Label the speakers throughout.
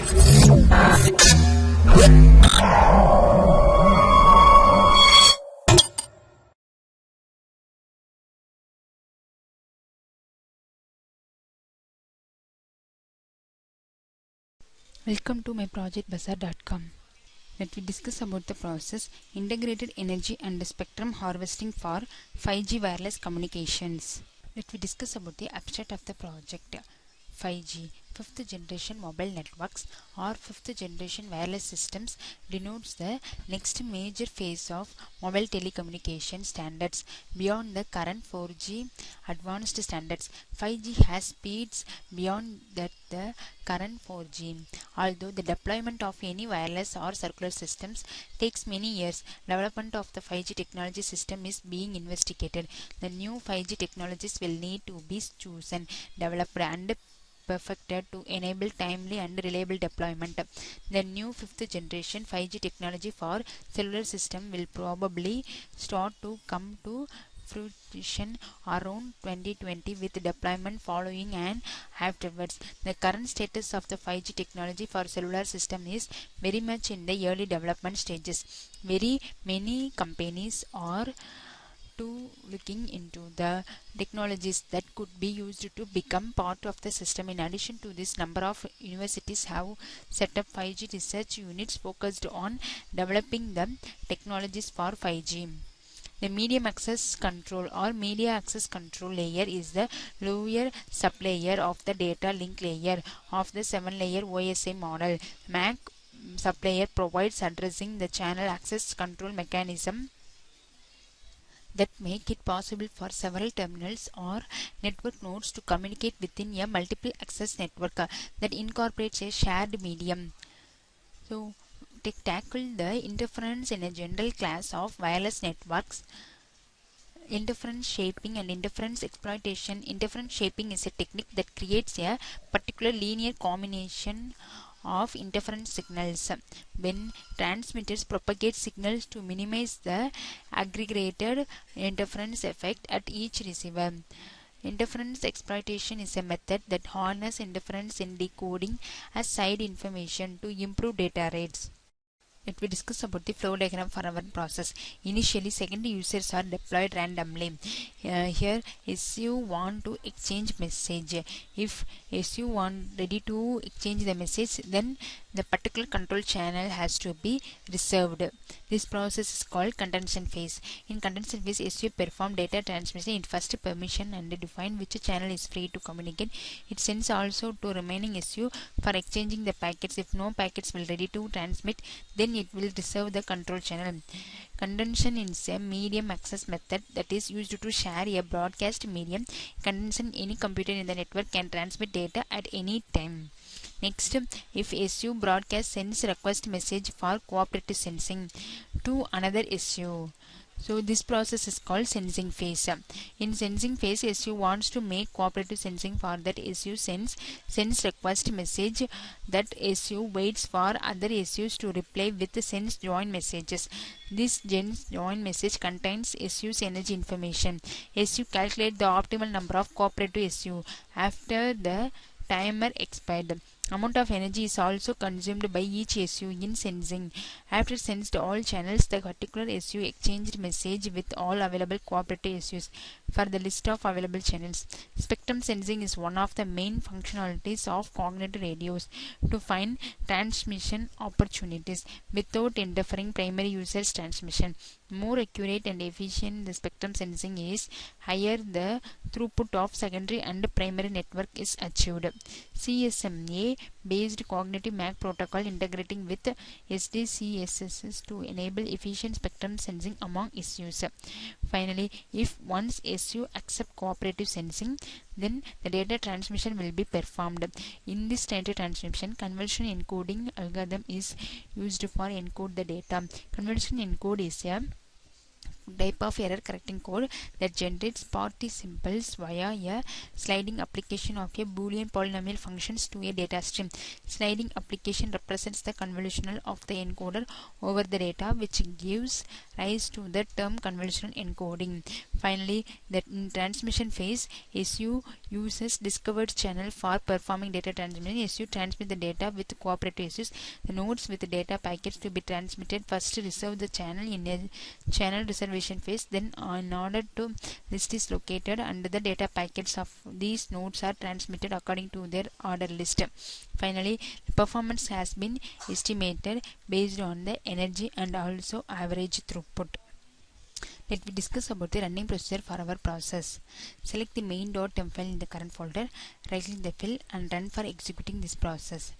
Speaker 1: Welcome to MyProjectBazaar.com. Let we discuss about the process integrated energy and spectrum harvesting for 5G wireless communications. Let we discuss about the abstract of the project. 5G, 5th generation mobile networks or 5th generation wireless systems denotes the next major phase of mobile telecommunication standards beyond the current 4G advanced standards. 5G has speeds beyond that the current 4G. Although the deployment of any wireless or circular systems takes many years, development of the 5G technology system is being investigated. The new 5G technologies will need to be chosen, developed and perfected to enable timely and reliable deployment. The new 5th generation 5G technology for cellular system will probably start to come to fruition around 2020 with deployment following and afterwards. The current status of the 5G technology for cellular system is very much in the early development stages. Very many companies are looking into the technologies that could be used to become part of the system. In addition to this, number of universities have set up 5G research units focused on developing the technologies for 5G. The medium access control or media access control layer is the lower sublayer of the data link layer of the 7-layer OSI model. MAC sublayer provides addressing the channel access control mechanism that make it possible for several terminals or network nodes to communicate within a multiple access network that incorporates a shared medium. So, to tackle the interference in a general class of wireless networks, interference shaping and interference exploitation. Interference shaping is a technique that creates a particular linear combination of interference signals when transmitters propagate signals to minimize the aggregated interference effect at each receiver. Interference exploitation is a method that harnesses interference in decoding as side information to improve data rates. Let me discuss about the flow diagram for our process. Initially, secondary users are deployed randomly. Here, SU want to exchange message. If SU want ready to exchange the message, then the particular control channel has to be reserved. This process is called contention phase. In contention phase, SU perform data transmission in first permission and define which channel is free to communicate. It sends also to remaining SU for exchanging the packets. If no packets will ready to transmit, then it will reserve the control channel. Contention is a medium access method that is used to share a broadcast medium. Contention, any computer in the network can transmit data at any time. Next, if SU broadcast sends request message for cooperative sensing to another SU. So this process is called sensing phase. In sensing phase, SU wants to make cooperative sensing. For that, SU sends request message. That SU waits for other SUs to reply with the sends join messages. This join message contains SU's energy information. SU calculate the optimal number of cooperative SU after the timer expired. Amount of energy is also consumed by each SU in sensing. After sensed all channels, the particular SU exchanged message with all available cooperative SUs for the list of available channels. Spectrum sensing is one of the main functionalities of cognitive radios to find transmission opportunities without interfering primary users' transmission. More accurate and efficient the spectrum sensing is, higher the throughput of secondary and primary network is achieved. CSMA based cognitive MAC protocol integrating with SDCSS to enable efficient spectrum sensing among SUs. Finally, if once SU accept cooperative sensing, then the data transmission will be performed. In this data transmission, conventional encoding algorithm is used for encode the data. Conventional encode is a type of error correcting code that generates participles via a sliding application of a Boolean polynomial functions to a data stream. Sliding application represents the convolutional of the encoder over the data, which gives rise to the term convolutional encoding. Finally, the transmission phase, SU uses discovered channel for performing data transmission. SU transmit the data with cooperative SUs. The nodes with the data packets to be transmitted first reserve the channel in a channel reservation phase. Then, in order to list is located and the data packets of these nodes are transmitted according to their order list. Finally, the performance has been estimated based on the energy and also average throughput. Let me discuss about the running procedure for our process. Select the main.m file in the current folder, right click the file and run for executing this process.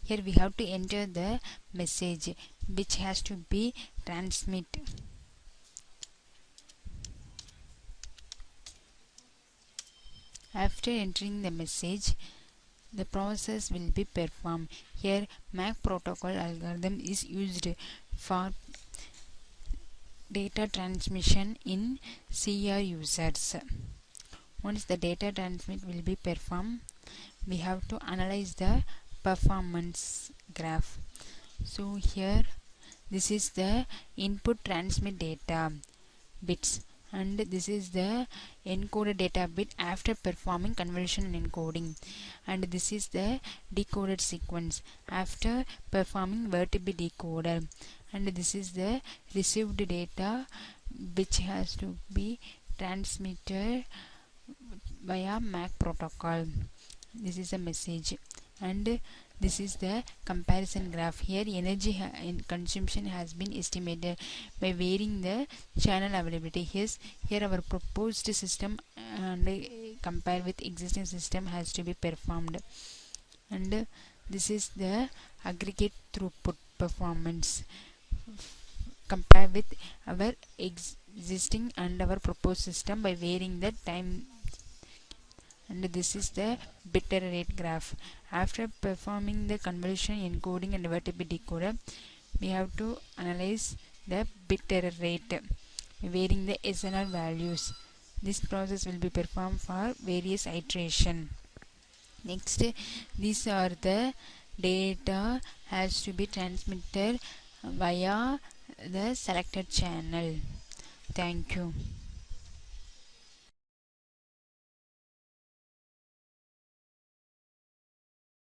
Speaker 1: Here we have to enter the message which has to be transmit. After entering the message, the process will be performed. Here MAC protocol algorithm is used for data transmission in CR users. Once the data transmit will be performed, we have to analyze the performance graph. So here this is the input transmit data bits, and this is the encoded data bit after performing convolution and encoding, and this is the decoded sequence after performing vertex decoder, and this is the received data which has to be transmitted via MAC protocol. This is a message, and this is the comparison graph. Here energy consumption has been estimated by varying the channel availability. Here our proposed system and compare with existing system has to be performed, and this is the aggregate throughput performance compare with our existing and our proposed system by varying the time, and this is the bit error rate graph. After performing the convolution, encoding and vertex decoder, we have to analyze the bit error rate varying the SNR values. This process will be performed for various iteration. Next, these are the data has to be transmitted via the selected channel. Thank you.